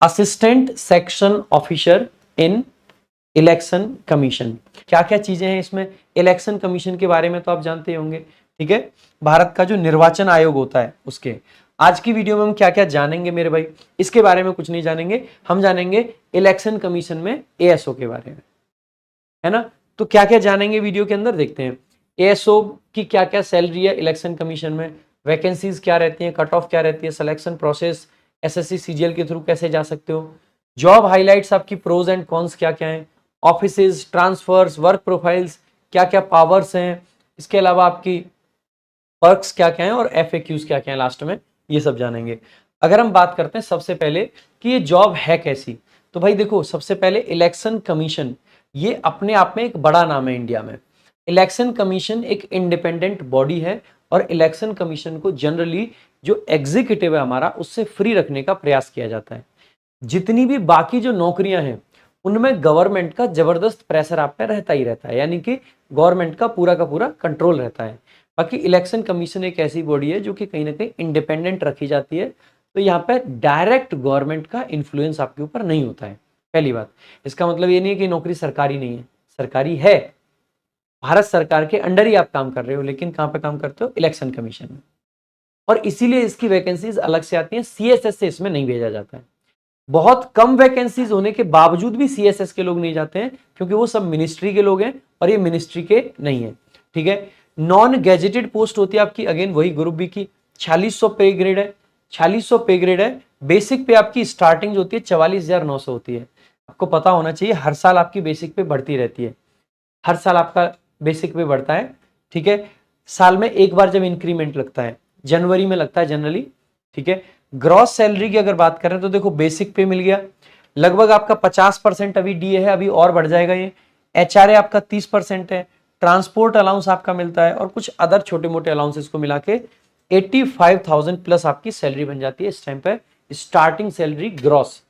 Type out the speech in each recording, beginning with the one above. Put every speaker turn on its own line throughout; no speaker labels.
Assistant section officer in election commission. क्या क्या चीजें हैं इसमें? इलेक्शन कमीशन के बारे में तो आप जानते होंगे, ठीक है, भारत का जो निर्वाचन आयोग होता है उसके। आज की वीडियो में हम क्या क्या जानेंगे मेरे भाई, इसके बारे में कुछ नहीं जानेंगे, हम जानेंगे इलेक्शन कमीशन में एएसओ के बारे में, है ना। तो क्या क्या जानेंगे वीडियो के अंदर, देखते हैं। एएसओ की क्या क्या सैलरी है इलेक्शन कमीशन में, वैकेंसीज क्या रहती हैं, कट ऑफ क्या रहती है, सिलेक्शन प्रोसेस एसएससी सीजीएल के थ्रू कैसे जा सकते हो, जॉब हाइलाइट्स आपकी प्रोज एंड कॉन्स क्या क्या है, ऑफिसेज, ट्रांसफर्स, वर्क प्रोफाइल्स, क्या क्या पावर्स हैं, इसके अलावा आपकी पर्क्स क्या क्या हैं और एफएक्यूज क्या क्या हैं लास्ट में, ये सब जानेंगे। अगर हम बात करते हैं सबसे पहले कि ये जॉब है कैसी, तो भाई देखो, सबसे पहले इलेक्शन कमीशन ये अपने आप में एक बड़ा नाम है इंडिया में। इलेक्शन कमीशन एक इंडिपेंडेंट बॉडी है और इलेक्शन कमीशन को जनरली जो एग्जीक्यूटिव है हमारा उससे फ्री रखने का प्रयास किया जाता है। जितनी भी बाकी जो नौकरियां हैं उनमें गवर्नमेंट का जबरदस्त प्रेशर आप पे रहता ही रहता है, यानी कि गवर्नमेंट का पूरा कंट्रोल रहता है। बाकी इलेक्शन कमीशन एक ऐसी बॉडी है जो कि कहीं ना कहीं इंडिपेंडेंट रखी जाती है, तो यहाँ पे डायरेक्ट गवर्नमेंट का इन्फ्लुएंस आपके ऊपर नहीं होता है। पहली बात, इसका मतलब ये नहीं है कि नौकरी सरकारी नहीं है, सरकारी है, भारत सरकार के अंडर ही आप काम कर रहे हो, लेकिन कहाँ पे काम करते हो? इलेक्शन कमीशन में। और इसीलिए इसकी वैकेंसीज अलग से आती हैं, सीएसएस से इसमें नहीं भेजा जाता है। बहुत कम वैकेंसीज होने के बावजूद भी सीएसएस के लोग नहीं जाते हैं, क्योंकि वो सब मिनिस्ट्री के लोग हैं और ये मिनिस्ट्री के नहीं है, ठीक है। नॉन गैजेटेड पोस्ट होती है आपकी, अगेन वही ग्रुप बी की, 4600 पे ग्रेड है, 4600 पे ग्रेड है। बेसिक पे आपकी स्टार्टिंग जो होती है 44,900 होती है। आपको पता होना चाहिए हर साल आपकी बेसिक पे बढ़ती रहती है, हर साल आपका बेसिक पे बढ़ता है, ठीक है। साल में एक बार जब इंक्रीमेंट लगता है, जनवरी में लगता है जनरली, ठीक है। ग्रॉस सैलरी की अगर बात करें तो देखो बेसिक पे मिल गया लगभग आपका 50%, अभी डीए है, अभी और बढ़ जाएगा ये। एचआरए आपका 30% है, ट्रांसपोर्ट अलाउंस आपका मिलता है और कुछ अदर छोटे मोटे अलाउंसेस को मिला के 85,000 प्लस आपकी सैलरी बन जाती है इस टाइम पे, स्टार्टिंग सैलरी ग्रॉस।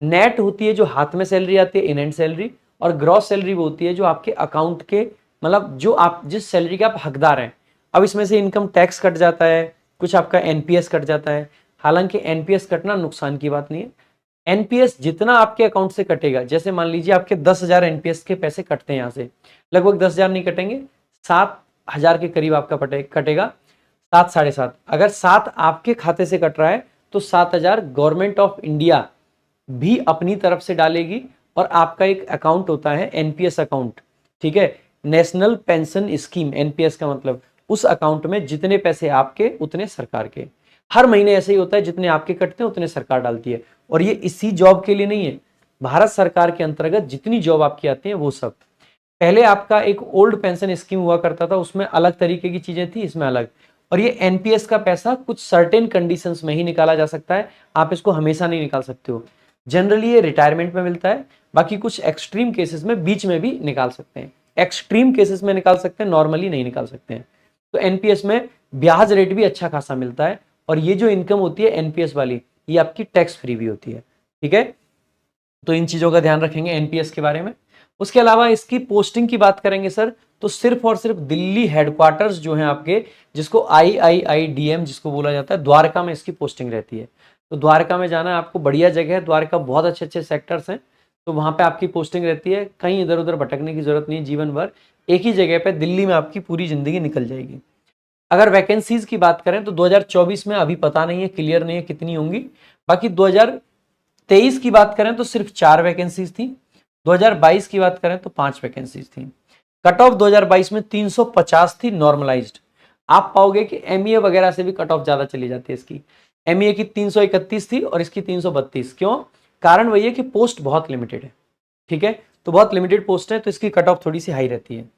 नेट होती है जो हाथ में सैलरी आती है, इन हैंड सैलरी, और ग्रॉस सैलरी वो होती है जो आपके अकाउंट के, मतलब जो आप जिस सैलरी के आप हकदार हैं। अब इसमें से इनकम टैक्स कट जाता है, कुछ आपका एनपीएस कट जाता है। हालांकि एनपीएस कटना नुकसान की बात नहीं है, एनपीएस जितना आपके अकाउंट से कटेगा, जैसे मान लीजिए आपके 10,000 एनपीएस के पैसे कटते हैं यहाँ से, लगभग 10,000 नहीं कटेंगे, 7,000 के करीब आपका कटेगा, 7 साढ़े 7। अगर 7 आपके खाते से कट रहा है तो 7,000 गवर्नमेंट ऑफ इंडिया भी अपनी तरफ से डालेगी, और आपका एक अकाउंट होता है एनपीएस अकाउंट, ठीक है, नेशनल पेंशन स्कीम, एनपीएस का मतलब उस अकाउंट में जितने पैसे आपके उतने सरकार के। हर महीने ऐसे ही होता है, जितने आपके कटते हैं उतने सरकार डालती है। और ये इसी जॉब के लिए नहीं है, भारत सरकार के अंतर्गत जितनी जॉब आपकी आती है वो सब। पहले आपका एक ओल्ड पेंशन स्कीम हुआ करता था, उसमें अलग तरीके की चीजें थी, इसमें अलग। और ये एनपीएस का पैसा कुछ सर्टेन कंडीशंस में ही निकाला जा सकता है, आप इसको हमेशा नहीं निकाल सकते हो। जनरली ये रिटायरमेंट में मिलता है, बाकी कुछ एक्सट्रीम केसेस में बीच में भी निकाल सकते हैं, एक्सट्रीम केसेस में निकाल सकते हैं, नॉर्मली नहीं निकाल सकते हैं। तो एनपीएस में ब्याज रेट भी अच्छा खासा मिलता है, और ये जो इनकम होती है एनपीएस वाली, ये आपकी टैक्स फ्री भी होती है, ठीक है। तो इन चीजों का ध्यान रखेंगे एनपीएस के बारे में। उसके अलावा इसकी पोस्टिंग की बात करेंगे सर, तो सिर्फ और सिर्फ दिल्ली हेडक्वार्टर्स जो हैं आपके, जिसको आईआईआईडीएम जिसको बोला जाता है, द्वारका में इसकी पोस्टिंग रहती है। तो द्वारका में जाना है आपको, बढ़िया जगह है द्वारका, बहुत अच्छे अच्छे सेक्टर्स हैं, तो वहां पे आपकी पोस्टिंग रहती है, कहीं इधर उधर भटकने की जरूरत नहीं है, जीवन भर एक ही जगह पे दिल्ली में आपकी पूरी जिंदगी निकल जाएगी। अगर वैकेंसीज की बात करें तो 2024 में अभी पता नहीं है, क्लियर नहीं है कितनी होंगी। बाकी 2023 की बात करें तो सिर्फ 4 वैकेंसीज थी, 2022 की बात करें तो 5 वैकेंसीज थी। कट ऑफ 2022 में 350 थी नॉर्मलाइज्ड। आप पाओगे कि एमईए वगैरह से भी कट ऑफ ज्यादा चली जाती है इसकी, एमईए की 331 थी और इसकी 332। क्यों? कारण वही है कि पोस्ट बहुत लिमिटेड है, ठीक है, तो बहुत लिमिटेड पोस्ट है तो इसकी कट ऑफ थोड़ी सी हाई रहती है।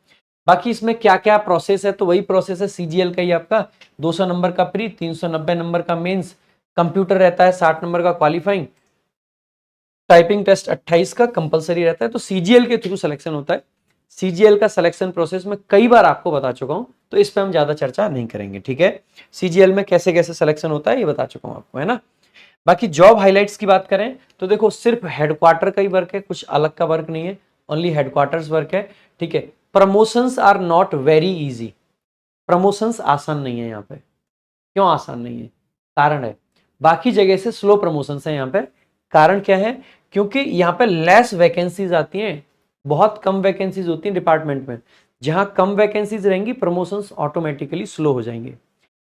बाकी इसमें क्या क्या प्रोसेस है, तो वही प्रोसेस है सीजीएल का ही आपका, 200 नंबर का प्री, 390 नंबर का मेंस, कंप्यूटर रहता है 60 नंबर का क्वालिफाइंग, टाइपिंग टेस्ट 28 का कंपलसरी रहता है। तो सीजीएल के थ्रू सिलेक्शन होता है। सीजीएल का सिलेक्शन प्रोसेस में कई बार आपको बता चुका हूं, तो इस पे हम ज्यादा चर्चा नहीं करेंगे, ठीक है। सीजीएल में कैसे कैसे सिलेक्शन होता है ये बता चुका हूं आपको, है ना। बाकी जॉब हाइलाइट्स की बात करें तो देखो सिर्फ हेडक्वार्टर का ही वर्क है, कुछ अलग का वर्क नहीं है, ओनली हेडक्वार्टर्स वर्क है, ठीक है। Promotions are not very easy, promotions आसान नहीं है यहाँ पे। क्यों आसान नहीं है? कारण है, बाकी जगह से स्लो प्रमोशंस है यहाँ पे, कारण क्या है? क्योंकि यहाँ पे लेस वैकेंसीज आती हैं, बहुत कम वैकेंसीज होती हैं डिपार्टमेंट में। जहां कम वैकेंसीज रहेंगी प्रमोशंस ऑटोमेटिकली स्लो हो जाएंगे।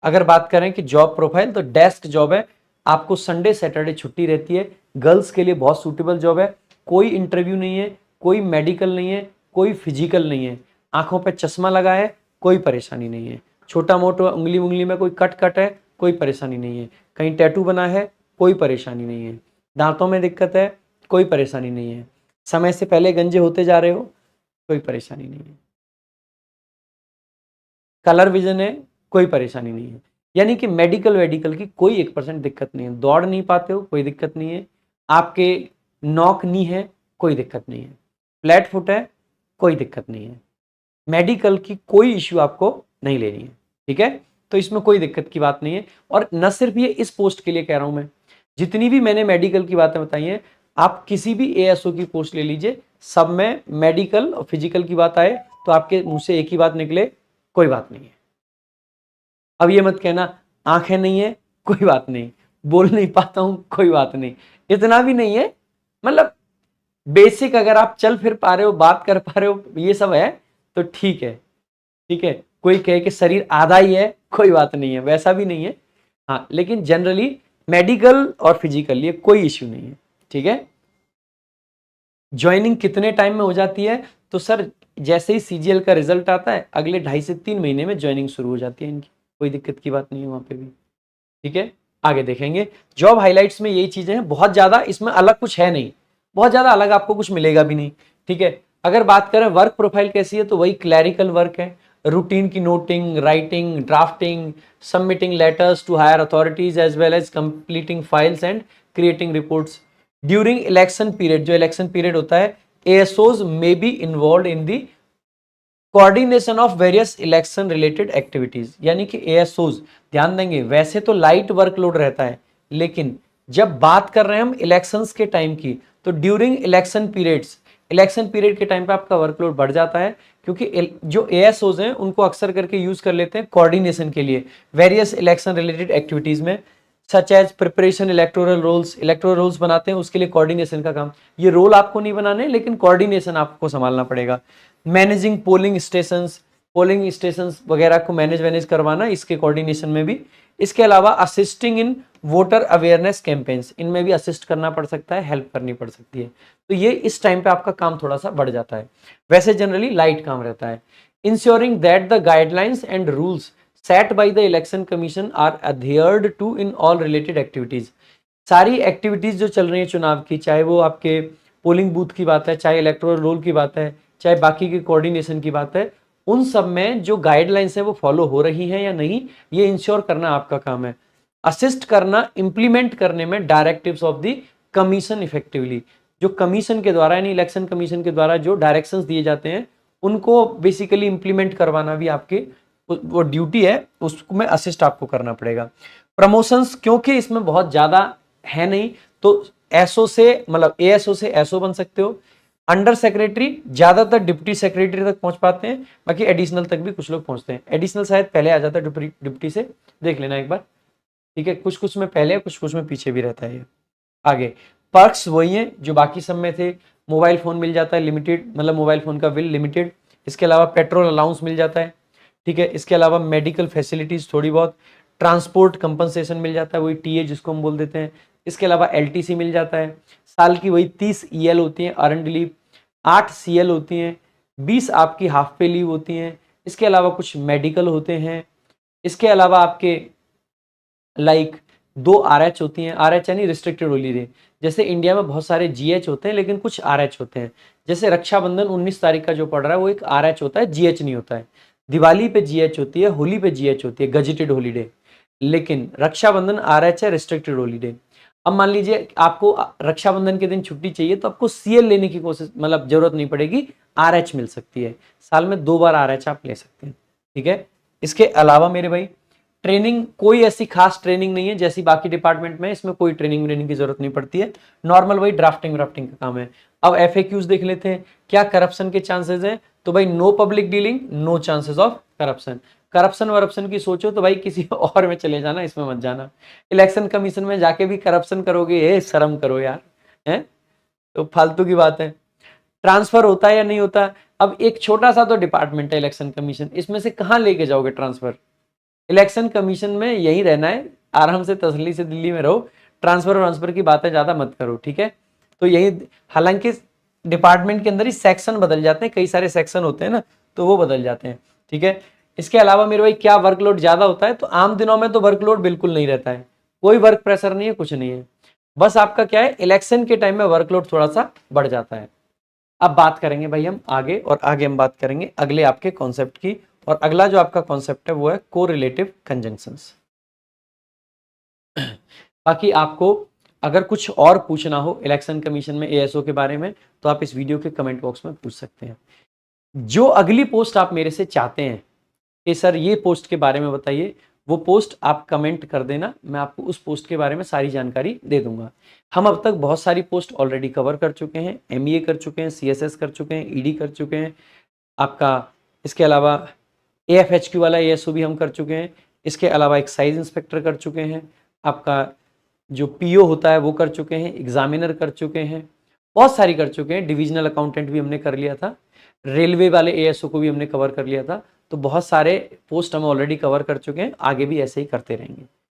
अगर बात करें कि जॉब प्रोफाइल, तो डेस्क जॉब है, आपको संडे सैटरडे छुट्टी रहती है, गर्ल्स के लिए बहुत सूटेबल जॉब है, कोई इंटरव्यू नहीं है, कोई मेडिकल नहीं है, कोई फिजिकल नहीं है, आंखों पे चश्मा लगा है, कोई परेशानी नहीं है, छोटा मोटा उंगली उंगली में कोई कट है, कोई परेशानी नहीं है, कहीं टैटू बना है, कोई परेशानी नहीं है, दांतों में दिक्कत है, कोई परेशानी नहीं है, समय से पहले गंजे होते जा रहे हो, कोई परेशानी नहीं है, कलर विजन है, कोई परेशानी नहीं है। यानी कि मेडिकल की कोई 1% दिक्कत नहीं है, दौड़ नहीं पाते हो, कोई दिक्कत नहीं है, आपके नॉक नी है, कोई दिक्कत नहीं है, फ्लैट फुट है, कोई दिक्कत नहीं है, मेडिकल की कोई इश्यू आपको नहीं लेनी है, ठीक है। तो इसमें कोई दिक्कत की बात नहीं है। और न सिर्फ ये इस पोस्ट के लिए कह रहा हूं मैं, जितनी भी मैंने मेडिकल की बातें बताई हैं, आप किसी भी एएसओ की पोस्ट ले लीजिए, सब में मेडिकल और फिजिकल की बात आए तो आपके मुंह से एक ही बात निकले, कोई बात नहीं है। अब ये मत कहना आंखें नहीं है, कोई बात नहीं, बोल नहीं पाता हूं, कोई बात नहीं, इतना भी नहीं है, मतलब बेसिक अगर आप चल फिर पा रहे हो, बात कर पा रहे हो, ये सब है तो ठीक है, ठीक है। कोई कहे कि शरीर आधा ही है, कोई बात नहीं है, वैसा भी नहीं है, हाँ, लेकिन जनरली मेडिकल और फिजिकल ये कोई इश्यू नहीं है, ठीक है। ज्वाइनिंग कितने टाइम में हो जाती है? तो सर जैसे ही सीजीएल का रिजल्ट आता है, अगले 2.5 से 3 महीने में ज्वाइनिंग शुरू हो जाती है इनकी, कोई दिक्कत की बात नहीं है वहां पे भी, ठीक है। आगे देखेंगे जॉब हाइलाइट्स में यही चीजें हैं, बहुत ज्यादा इसमें अलग कुछ है नहीं, बहुत ज्यादा अलग आपको कुछ मिलेगा भी नहीं, ठीक है। अगर बात करें वर्क प्रोफाइल कैसी है, तो वही क्लैरिकल वर्क है, रूटीन की noting, writing, drafting, submitting letters to higher authorities as well as completing files and creating reports during election period. जो इलेक्शन पीरियड होता है, ASOs may be involve in the coordination of various election related activities. यानी कि एएसओज ध्यान देंगे, वैसे तो light workload रहता है, लेकिन जब बात कर रहे हैं हम इलेक्शंस के टाइम की, तो during election periods, election period के टाइम पे आपका वर्कलोड बढ़ जाता है, क्योंकि जो एएसओज हैं उनको अक्सर करके यूज कर लेते हैं कोऑर्डिनेशन के लिए वेरियस इलेक्शन रिलेटेड एक्टिविटीज में, such as preparation electoral rolls बनाते हैं, उसके लिए कोऑर्डिनेशन का काम। ये रोल आपको नहीं बनाने, लेकिन कोऑर्डिनेशन आपको संभालना पड़ेगा। मैनेजिंग पोलिंग स्टेशंस वगैरह को मैनेज करवाना, इसके कोऑर्डिनेशन में भी। इसके अलावा असिस्टिंग इन वोटर अवेयरनेस कैंपेन्स, इनमें भी असिस्ट करना पड़ सकता है, हेल्प करनी पड़ सकती है। तो ये इस टाइम पे आपका काम थोड़ा सा बढ़ जाता है, वैसे जनरली लाइट काम रहता है। Ensuring that the guidelines and rules set by the election commission are adhered to in all related activities. सारी एक्टिविटीज जो चल रही है चुनाव की, चाहे वो आपके पोलिंग बूथ की बात है, चाहे इलेक्टोरल रोल की बात है, चाहे बाकी की कोऑर्डिनेशन की बात है, उन सब में जो गाइडलाइंस है वो फॉलो हो रही हैं या नहीं, ये इंश्योर करना आपका काम है। असिस्ट करना इंप्लीमेंट करने में directives of the commission effectively, जो कमीशन के द्वारा यानी इलेक्शन कमीशन के द्वारा जो डायरेक्शंस दिए जाते हैं, उनको बेसिकली इंप्लीमेंट करवाना भी आपकी वो ड्यूटी है, उसको में असिस्ट आपको करना पड़ेगा। प्रमोशंस क्योंकि इसमें बहुत ज्यादा है नहीं, तो एसओ से मतलब एएसओ से एसओ बन सकते हो। अंडर सेक्रेटरी ज्यादातर डिप्टी सेक्रेटरी तक पहुंच पाते हैं, बाकी एडिशनल तक भी कुछ लोग पहुंचते हैं। एडिशनल शायद पहले आ जाता है डिप्टी से, देख लेना एक बार, ठीक है। कुछ कुछ में पहले, कुछ कुछ में पीछे भी रहता है ये। आगे पर्क्स वही है जो बाकी सब में थे, मोबाइल फोन मिल जाता है लिमिटेड, मतलब मोबाइल फोन का बिल लिमिटेड। इसके अलावा पेट्रोल अलाउंस मिल जाता है, ठीक है। इसके अलावा मेडिकल फैसिलिटीज थोड़ी बहुत, ट्रांसपोर्ट कंपनसेशन मिल जाता है, वही टीए जिसको हम बोल देते हैं। इसके अलावा एलटीसी मिल जाता है, साल की वही 30 ईएल होती हैं अर्नड लीव, 8 सीएल होती हैं, 20 आपकी हाफ पे लीव होती हैं। इसके अलावा कुछ मेडिकल होते हैं। इसके अलावा आपके लाइक 2 आरएच होती हैं, आरएच यानी रिस्ट्रिक्टेड हॉलीडे। जैसे इंडिया में बहुत सारे जीएच होते हैं, लेकिन कुछ आरएच होते हैं। जैसे रक्षाबंधन 19 तारीख का जो पड़ रहा है वो एक आरएच होता है, जीएच नहीं होता है। दिवाली पे जीएच होती है, होली पे जीएच होती है, गजेटेड हॉलीडे, लेकिन रक्षाबंधन आरएच है, रिस्ट्रिक्टेड हॉलीडे। अब मान लीजिए आपको रक्षाबंधन के दिन छुट्टी चाहिए, तो आपको सीएल लेने की कोशिश मतलब जरूरत नहीं पड़ेगी, आरएच मिल सकती है। साल में 2 बार आरएच आप ले सकते हैं, ठीक है। इसके अलावा मेरे भाई ट्रेनिंग, कोई ऐसी खास ट्रेनिंग नहीं है जैसी बाकी डिपार्टमेंट में, इसमें कोई ट्रेनिंग की जरूरत नहीं पड़ती है, नॉर्मल वही ड्राफ्टिंग का काम है। अब एफएक्यूज देख लेते हैं, क्या करप्शन के चांसेस हैं, तो भाई no public dealing, no chances of corruption. Corruption वरप्शन की सोचो तो भाई किसी और में चले जाना, इसमें मत जाना। इलेक्शन कमीशन में जाके भी करप्शन करोगे, ये शर्म करो यार, हैं? तो फालतू की बात है। ट्रांसफर होता है या नहीं होता? अब एक छोटा सा तो डिपार्टमेंट है इलेक्शन कमीशन, इसमें से कहाँ लेके जाओगे ट्रांसफर? इलेक्शन कमीशन में यही रहना है, आराम से तसल्ली से दिल्ली में रहो, ट्रांसफर की बातें ज्यादा मत करो, ठीक है? तो यही, हालांकि डिपार्टमेंट के अंदर ही सेक्शन बदल जाते हैं, कई सारे सेक्शन होते हैं ना, तो वो बदल जाते हैं, ठीक है? इसके अलावा मेरे भाई क्या वर्कलोड ज्यादा होता है? तो आम दिनों में तो वर्कलोड बिल्कुल नहीं रहता है, कोई वर्क प्रेशर नहीं है, कुछ नहीं है। बस आपका क्या है, इलेक्शन के टाइम में वर्कलोड थोड़ा सा बढ़ जाता है। अब बात करेंगे भाई हम आगे, और आगे हम बात करेंगे अगले आपके कॉन्सेप्ट की, और अगला जो आपका कॉन्सेप्ट है वो है कोरिलेटिव कंजंक्शंस। बाकी आपको अगर कुछ और पूछना हो इलेक्शन कमीशन में एएसओ के बारे में, तो आप इस वीडियो के कमेंट बॉक्स में पूछ सकते हैं। जो अगली पोस्ट आप मेरे से चाहते हैं कि सर ये पोस्ट के बारे में बताइए, वो पोस्ट आप कमेंट कर देना, मैं आपको उस पोस्ट के बारे में सारी जानकारी दे दूंगा। हम अब तक बहुत सारी पोस्ट ऑलरेडी कवर कर चुके हैं, एमईए कर चुके हैं, सीएसएस कर चुके हैं, ईडी कर चुके हैं आपका, इसके अलावा एएफएचक्यू वाला एएसओ भी हम कर चुके हैं, इसके अलावा एक्साइज इंस्पेक्टर कर चुके हैं, आपका जो पीओ होता है वो कर चुके हैं, एग्जामिनर कर चुके हैं, बहुत सारी कर चुके हैं, डिविजनल अकाउंटेंट भी हमने कर लिया था, रेलवे वाले एएसओ को भी हमने कवर कर लिया था। तो बहुत सारे पोस्ट हम ऑलरेडी कवर कर चुके हैं, आगे भी ऐसे ही करते रहेंगे।